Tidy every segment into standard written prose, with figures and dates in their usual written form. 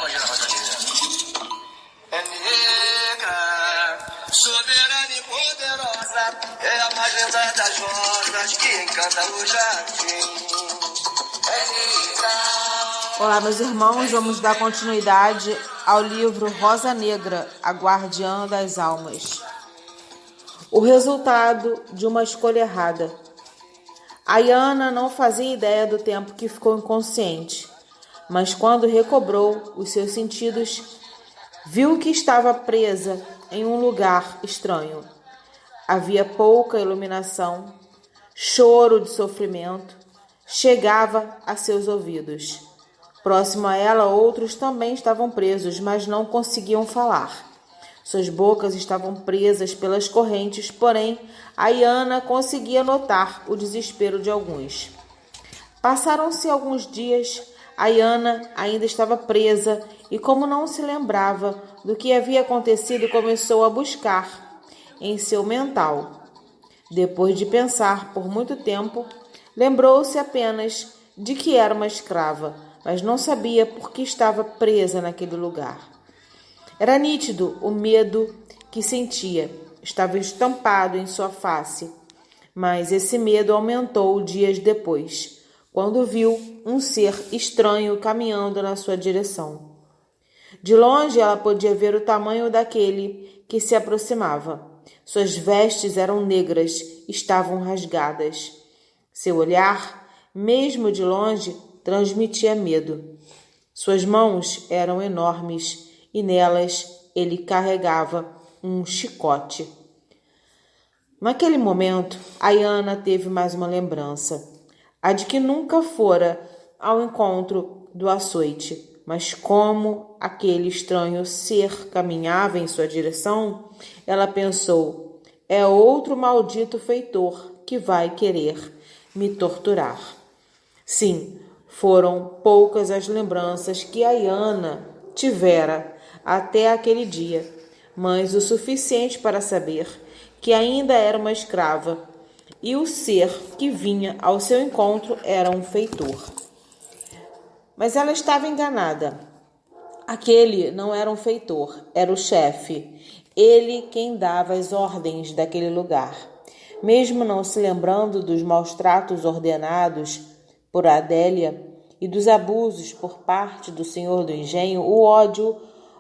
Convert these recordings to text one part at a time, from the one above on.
imagina a Rosa Negra. É negra, soberana e poderosa, é a mais linda das rosas que encanta o jardim. É negra. Olá, meus irmãos, vamos dar continuidade ao livro Rosa Negra, a Guardiã das Almas. O resultado de uma escolha errada. Ayana não fazia ideia do tempo que ficou inconsciente, mas quando recobrou os seus sentidos, viu que estava presa em um lugar estranho. Havia pouca iluminação, choro de sofrimento chegava a seus ouvidos. Próximo a ela, outros também estavam presos, mas não conseguiam falar. Suas bocas estavam presas pelas correntes, porém, Ayana conseguia notar o desespero de alguns. Passaram-se alguns dias, Ayana ainda estava presa e, como não se lembrava do que havia acontecido, começou a buscar em seu mental. Depois de pensar por muito tempo, lembrou-se apenas de que era uma escrava, mas não sabia por que estava presa naquele lugar. Era nítido o medo que sentia, estava estampado em sua face, mas esse medo aumentou dias depois, quando viu um ser estranho caminhando na sua direção. De longe ela podia ver o tamanho daquele que se aproximava. Suas vestes eram negras, estavam rasgadas. Seu olhar, mesmo de longe, transmitia medo. Suas mãos eram enormes e nelas ele carregava um chicote. Naquele momento, Ayana teve mais uma lembrança, a de que nunca fora ao encontro do açoite, mas como aquele estranho ser caminhava em sua direção, ela pensou: é outro maldito feitor que vai querer me torturar. Sim, foram poucas as lembranças que Ayana tivera até aquele dia, mas o suficiente para saber que ainda era uma escrava e o ser que vinha ao seu encontro era um feitor. Mas ela estava enganada. Aquele não era um feitor, era o chefe, ele quem dava as ordens daquele lugar. Mesmo não se lembrando dos maus tratos ordenados por Adélia e dos abusos por parte do senhor do engenho, o ódio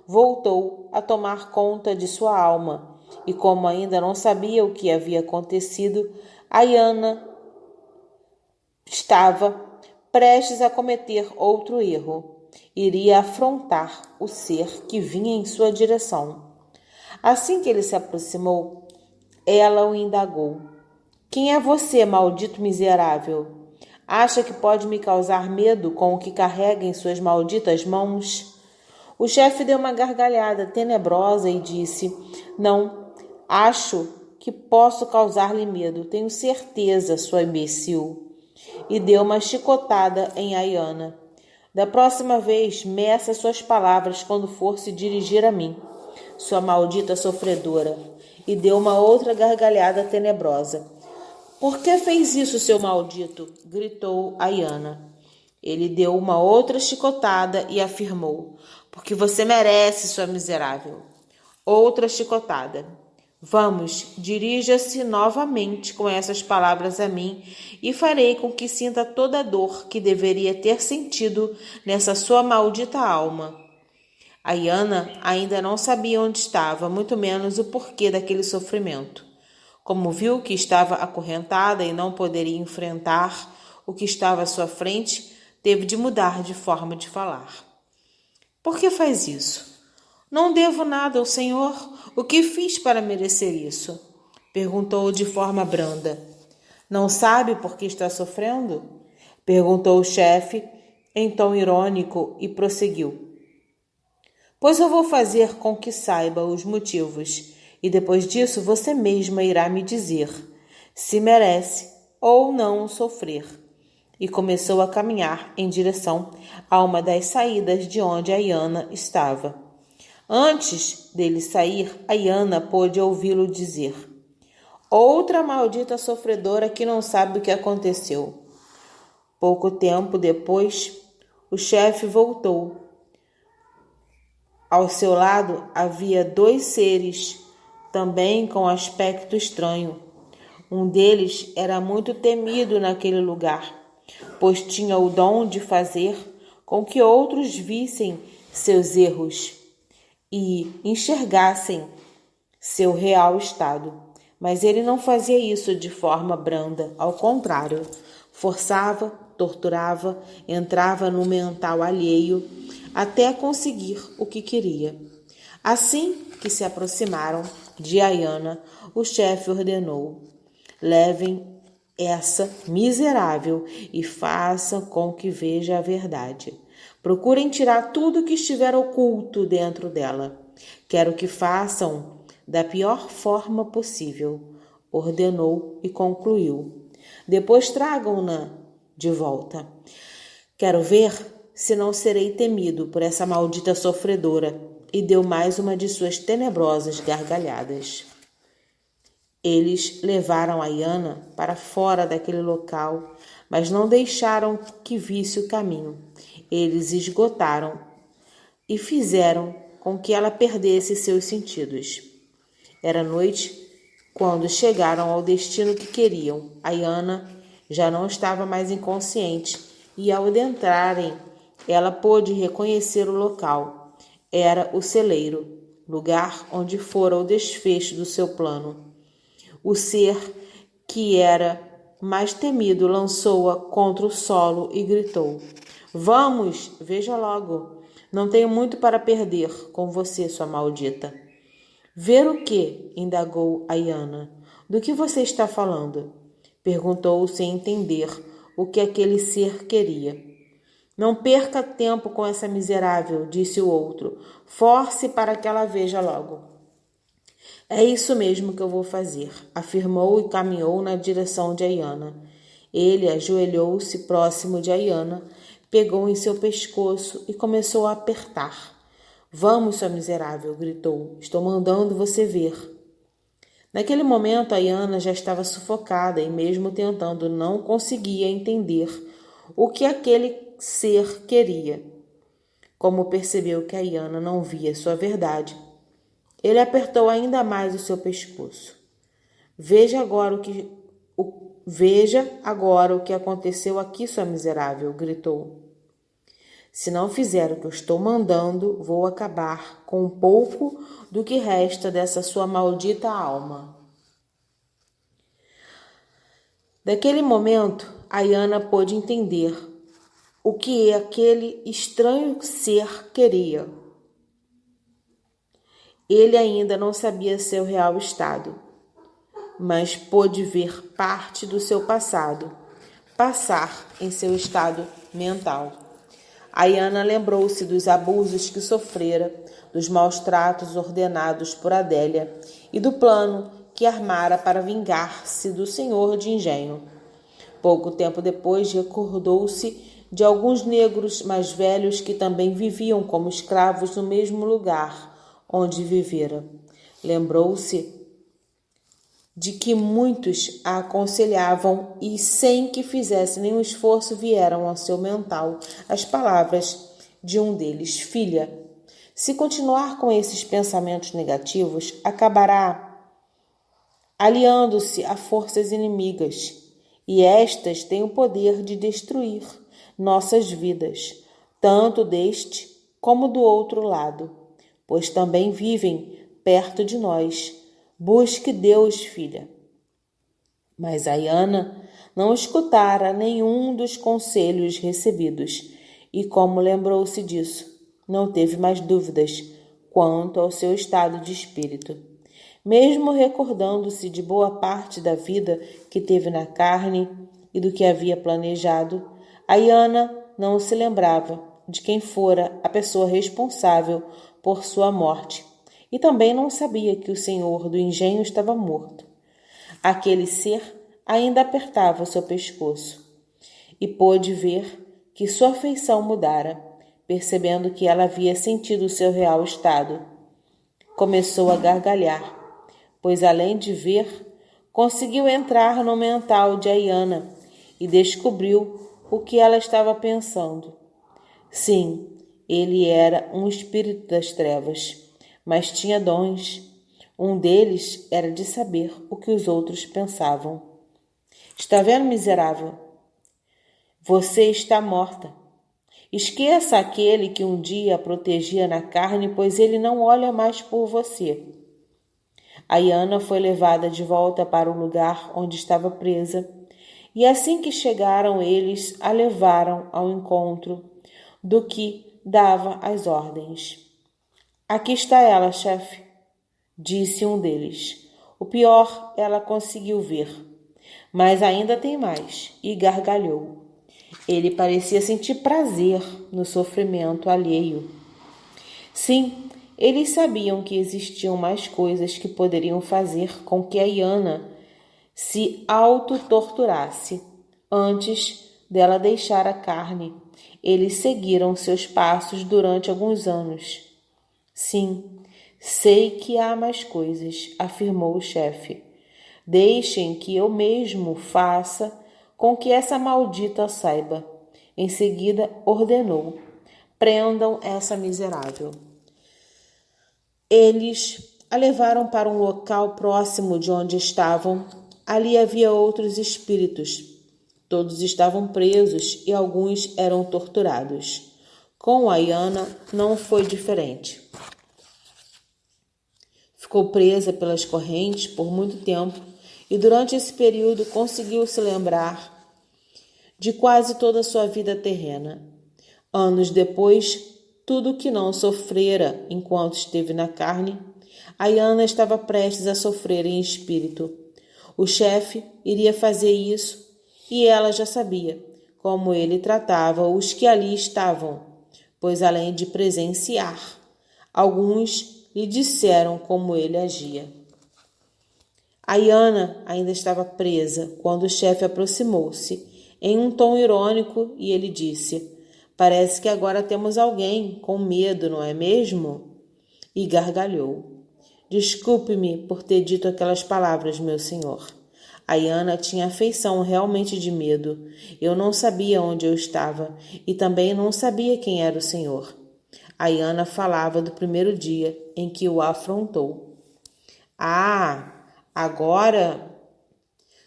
voltou a tomar conta de sua alma, e como ainda não sabia o que havia acontecido, Ayana estava prestes a cometer outro erro. Iria afrontar o ser que vinha em sua direção. Assim que ele se aproximou, ela o indagou: quem é você, maldito miserável? Acha que pode me causar medo com o que carrega em suas malditas mãos? O chefe deu uma gargalhada tenebrosa e disse: não, acho que posso causar-lhe medo, tenho certeza, sua imbecil. E deu uma chicotada em Ayana. Da próxima vez, meça suas palavras quando for se dirigir a mim, sua maldita sofredora. E deu uma outra gargalhada tenebrosa. Por que fez isso, seu maldito? Gritou Ayana. Ele deu uma outra chicotada e afirmou: porque você merece, sua miserável. Outra chicotada. Vamos, dirija-se novamente com essas palavras a mim e farei com que sinta toda a dor que deveria ter sentido nessa sua maldita alma. Ayana ainda não sabia onde estava, muito menos o porquê daquele sofrimento. Como viu que estava acorrentada e não poderia enfrentar o que estava à sua frente, teve de mudar de forma de falar. Por que faz isso? Não devo nada ao Senhor. O que fiz para merecer isso? Perguntou de forma branda. Não sabe por que está sofrendo? Perguntou o chefe em tom irônico e prosseguiu. Pois eu vou fazer com que saiba os motivos, e depois disso você mesma irá me dizer se merece ou não sofrer. E começou a caminhar em direção a uma das saídas de onde Ayana estava. Antes dele sair, Ayana pôde ouvi-lo dizer: outra maldita sofredora que não sabe o que aconteceu. Pouco tempo depois, o chefe voltou Ao seu lado havia 2 seres, também com aspecto estranho. Um deles era muito temido naquele lugar, pois tinha o dom de fazer com que outros vissem seus erros e enxergassem seu real estado. Mas ele não fazia isso de forma branda, ao contrário, forçava, torturava, entrava no mental alheio até conseguir o que queria. Assim que se aproximaram de Ayana, o chefe ordenou: levem essa miserável e façam com que veja a verdade. Procurem tirar tudo que estiver oculto dentro dela. Quero que façam da pior forma possível, ordenou e concluiu. Depois tragam-na de volta. Quero ver se não serei temido por essa maldita sofredora. E deu mais uma de suas tenebrosas gargalhadas. Eles levaram Ayana para fora daquele local, mas não deixaram que visse o caminho. Eles esgotaram e fizeram com que ela perdesse seus sentidos. Era noite quando chegaram ao destino que queriam. Ayana já não estava mais inconsciente e, ao adentrarem, ela pôde reconhecer o local. Era o celeiro, lugar onde fora o desfecho do seu plano. O ser que era mais temido lançou-a contra o solo e gritou: Vamos, veja logo. Não tenho muito para perder com você, sua maldita. Ver o quê? Indagou Ayana. Do que você está falando? Perguntou sem entender o que aquele ser queria. Não perca tempo com essa miserável, disse o outro. Force para que ela veja logo. É isso mesmo que eu vou fazer, afirmou e caminhou na direção de Ayana. Ele ajoelhou-se próximo de Ayana, pegou em seu pescoço e começou a apertar. Vamos, sua miserável, gritou. Estou mandando você ver. Naquele momento, Ayana já estava sufocada e, mesmo tentando, não conseguia entender o que aquele ser queria. Como percebeu que Ayana não via sua verdade, ele apertou ainda mais o seu pescoço. Veja agora o que aconteceu aqui, sua miserável, gritou. Se não fizer o que eu estou mandando, vou acabar com um pouco do que resta dessa sua maldita alma. Naquele momento, Ayana pôde entender o que aquele estranho ser queria. Ele ainda não sabia seu real estado, mas pôde ver parte do seu passado passar em seu estado mental. Ayana lembrou-se dos abusos que sofrera, dos maus tratos ordenados por Adélia e do plano que armara para vingar-se do senhor de engenho. Pouco tempo depois, recordou-se de alguns negros mais velhos que também viviam como escravos no mesmo lugar onde vivera. Lembrou-se de que muitos a aconselhavam e, sem que fizesse nenhum esforço, vieram ao seu mental as palavras de um deles: Filha, se continuar com esses pensamentos negativos, acabará aliando-se a forças inimigas, e estas têm o poder de destruir nossas vidas, tanto deste como do outro lado, pois também vivem perto de nós. Busque Deus, filha. Mas Ayana não escutara nenhum dos conselhos recebidos e, como lembrou-se disso, não teve mais dúvidas quanto ao seu estado de espírito. Mesmo recordando-se de boa parte da vida que teve na carne e do que havia planejado, Ayana não se lembrava de quem fora a pessoa responsável por sua morte e também não sabia que o senhor do engenho estava morto. Aquele ser ainda apertava seu pescoço e pôde ver que sua feição mudara, percebendo que ela havia sentido o seu real estado. Começou a gargalhar, pois além de ver, conseguiu entrar no mental de Ayana e descobriu o que ela estava pensando. Sim, Ele era um espírito das trevas, mas tinha dons. Um deles era de saber o que os outros pensavam. Está vendo, miserável? Você está morta. Esqueça aquele que um dia a protegia na carne, pois ele não olha mais por você. Iana foi levada de volta para o lugar onde estava presa, e assim que chegaram, eles a levaram ao encontro do que dava as ordens. Aqui está ela, chefe, disse um deles. O pior ela conseguiu ver, mas ainda tem mais, e gargalhou. Ele parecia sentir prazer no sofrimento alheio. Sim, eles sabiam que existiam mais coisas que poderiam fazer com que a Iana se auto-torturasse antes dela deixar a carne. Eles seguiram seus passos durante alguns anos. Sim, sei que há mais coisas, afirmou o chefe. Deixem que eu mesmo faça com que essa maldita saiba. Em seguida, ordenou: prendam essa miserável. Eles a levaram para um local próximo de onde estavam. Ali havia outros espíritos. Todos estavam presos e alguns eram torturados. Com a Iana não foi diferente. Ficou presa pelas correntes por muito tempo e durante esse período conseguiu se lembrar de quase toda a sua vida terrena. Anos depois, tudo que não sofrera enquanto esteve na carne, a Iana estava prestes a sofrer em espírito. O chefe iria fazer isso e ela já sabia como ele tratava os que ali estavam, pois além de presenciar, alguns lhe disseram como ele agia. A Iana ainda estava presa quando o chefe aproximou-se em um tom irônico e ele disse: parece que agora temos alguém com medo, não é mesmo? E gargalhou. Desculpe-me por ter dito aquelas palavras, meu senhor. A Iana tinha a feição realmente de medo. Eu não sabia onde eu estava e também não sabia quem era o senhor. A Iana falava do primeiro dia em que o afrontou. Ah, agora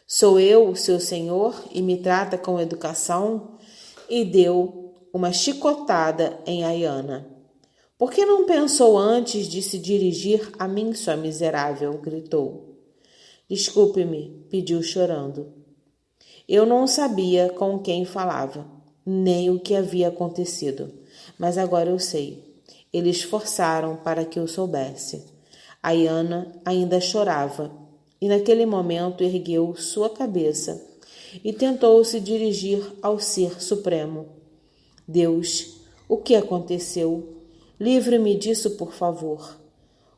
sou eu o seu senhor e me trata com educação? E deu uma chicotada em Iana. Por que não pensou antes de se dirigir a mim, sua miserável? Gritou. Desculpe-me, pediu chorando. Eu não sabia com quem falava, nem o que havia acontecido, mas agora eu sei. Eles forçaram para que eu soubesse. A Iana ainda chorava e naquele momento ergueu sua cabeça e tentou se dirigir ao Ser Supremo. Deus, o que aconteceu? Livre-me disso, por favor.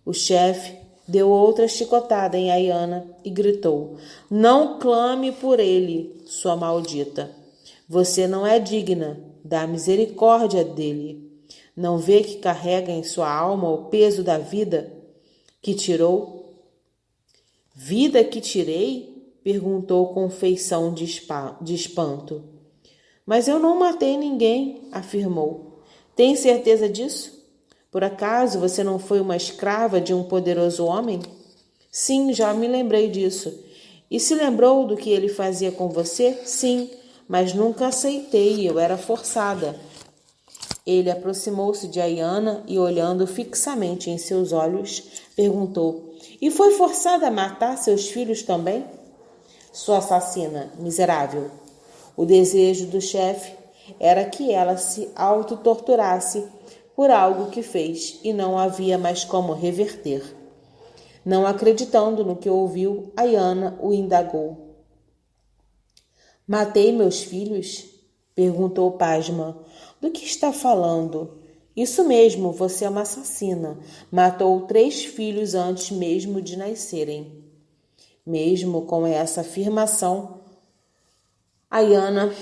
O chefe deu outra chicotada em Iana e gritou: não clame por ele, sua maldita. Você não é digna da misericórdia dele. Não vê que carrega em sua alma o peso da vida que tirou? Vida que tirei? Perguntou com feição de espanto. Mas eu não matei ninguém, afirmou. Tem certeza disso? Por acaso você não foi uma escrava de um poderoso homem? Sim, já me lembrei disso. E se lembrou do que ele fazia com você? Sim, mas nunca aceitei, eu era forçada. Ele aproximou-se de Iana e, olhando fixamente em seus olhos, perguntou: e foi forçada a matar seus filhos também? Sua assassina, miserável. O desejo do chefe era que ela se auto-torturasse por algo que fez e não havia mais como reverter. Não acreditando no que ouviu, Iana o indagou. Matei meus filhos? Perguntou pasma. Do que está falando? Isso mesmo, você é uma assassina. Matou 3 filhos antes mesmo de nascerem. Mesmo com essa afirmação, Iana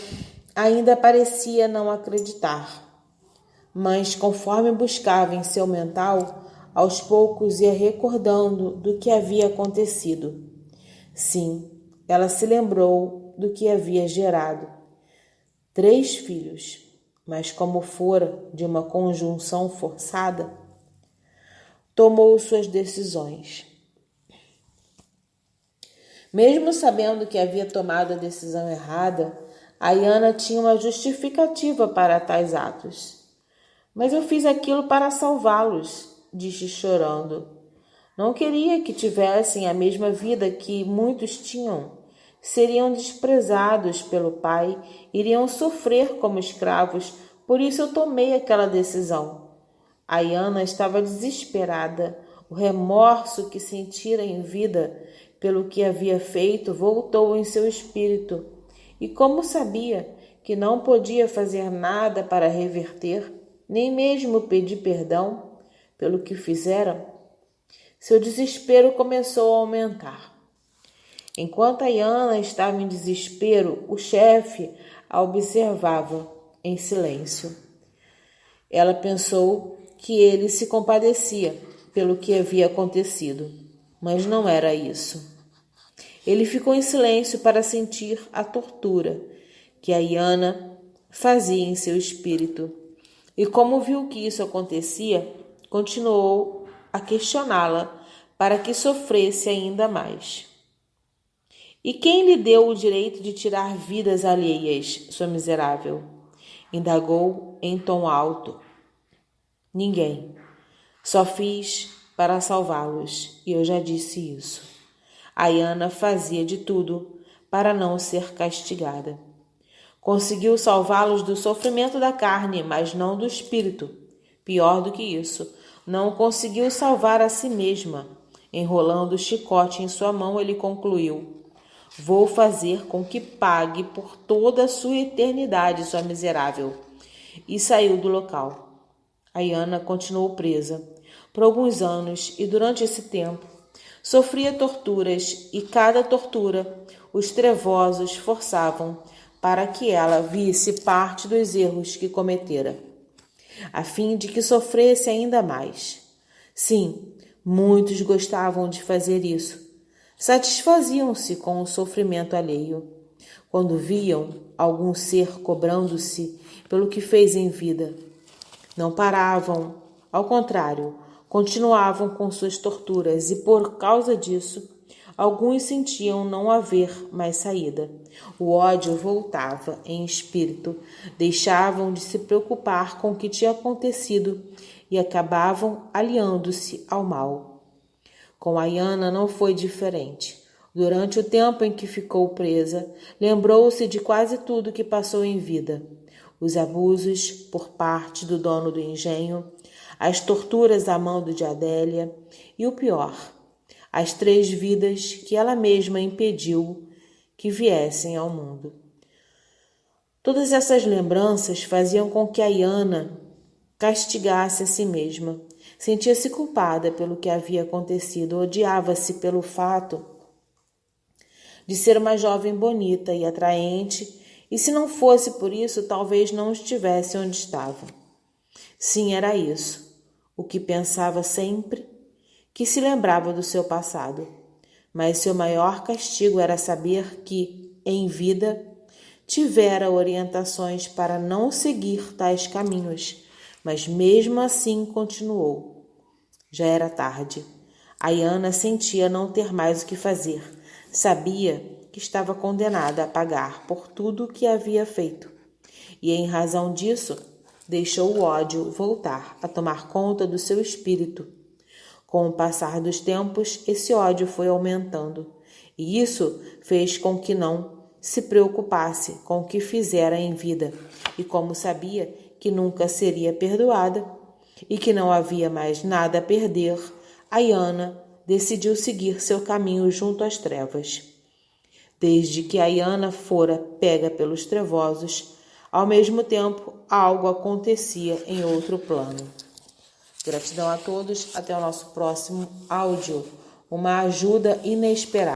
ainda parecia não acreditar. Mas conforme buscava em seu mental, aos poucos ia recordando do que havia acontecido. Sim, ela se lembrou do que havia gerado. 3 filhos. mas como fora de uma conjunção forçada, tomou suas decisões. Mesmo sabendo que havia tomado a decisão errada, Ayana tinha uma justificativa para tais atos. Mas eu fiz aquilo para salvá-los, disse chorando. Não queria que tivessem a mesma vida que muitos tinham. Seriam desprezados pelo pai, iriam sofrer como escravos, por isso eu tomei aquela decisão. Ayana estava desesperada. O remorso que sentira em vida pelo que havia feito voltou em seu espírito. E como sabia que não podia fazer nada para reverter, nem mesmo pedir perdão pelo que fizera, seu desespero começou a aumentar. Enquanto Ayana estava em desespero, o chefe a observava em silêncio. Ela pensou que ele se compadecia pelo que havia acontecido, mas não era isso. Ele ficou em silêncio para sentir a tortura que Ayana fazia em seu espírito. E como viu que isso acontecia, continuou a questioná-la para que sofresse ainda mais. E quem lhe deu o direito de tirar vidas alheias, sua miserável? Indagou em tom alto. Ninguém. Só fiz para salvá-los, e eu já disse isso. Ayana fazia de tudo para não ser castigada. Conseguiu salvá-los do sofrimento da carne, mas não do espírito. Pior do que isso, não conseguiu salvar a si mesma. Enrolando o chicote em sua mão, ele concluiu: vou fazer com que pague por toda a sua eternidade, sua miserável. E saiu do local. Ayana continuou presa por alguns anos e durante esse tempo sofria torturas e cada tortura os trevosos forçavam para que ela visse parte dos erros que cometera, a fim de que sofresse ainda mais. Sim, muitos gostavam de fazer isso. Satisfaziam-se com o sofrimento alheio, quando viam algum ser cobrando-se pelo que fez em vida. Não paravam, ao contrário, continuavam com suas torturas e, por causa disso, alguns sentiam não haver mais saída. O ódio voltava em espírito, deixavam de se preocupar com o que tinha acontecido e acabavam aliando-se ao mal. Com Ayana não foi diferente. Durante o tempo em que ficou presa, lembrou-se de quase tudo que passou em vida. Os abusos por parte do dono do engenho, as torturas a mão de Adélia e o pior, as 3 vidas que ela mesma impediu que viessem ao mundo. Todas essas lembranças faziam com que Ayana castigasse a si mesma. Sentia-se culpada pelo que havia acontecido, odiava-se pelo fato de ser uma jovem bonita e atraente, e se não fosse por isso, talvez não estivesse onde estava. Sim, era isso, o que pensava sempre que se lembrava do seu passado. Mas seu maior castigo era saber que, em vida, tivera orientações para não seguir tais caminhos, mas mesmo assim continuou. Já era tarde. Ayana sentia não ter mais o que fazer. Sabia que estava condenada a pagar por tudo o que havia feito. E, em razão disso, deixou o ódio voltar a tomar conta do seu espírito. Com o passar dos tempos, esse ódio foi aumentando, e isso fez com que não se preocupasse com o que fizera em vida, e como sabia que nunca seria perdoada e que não havia mais nada a perder, Ayana decidiu seguir seu caminho junto às trevas. Desde que Ayana fora pega pelos trevosos, ao mesmo tempo algo acontecia em outro plano. Gratidão a todos, até o nosso próximo áudio, uma ajuda inesperada.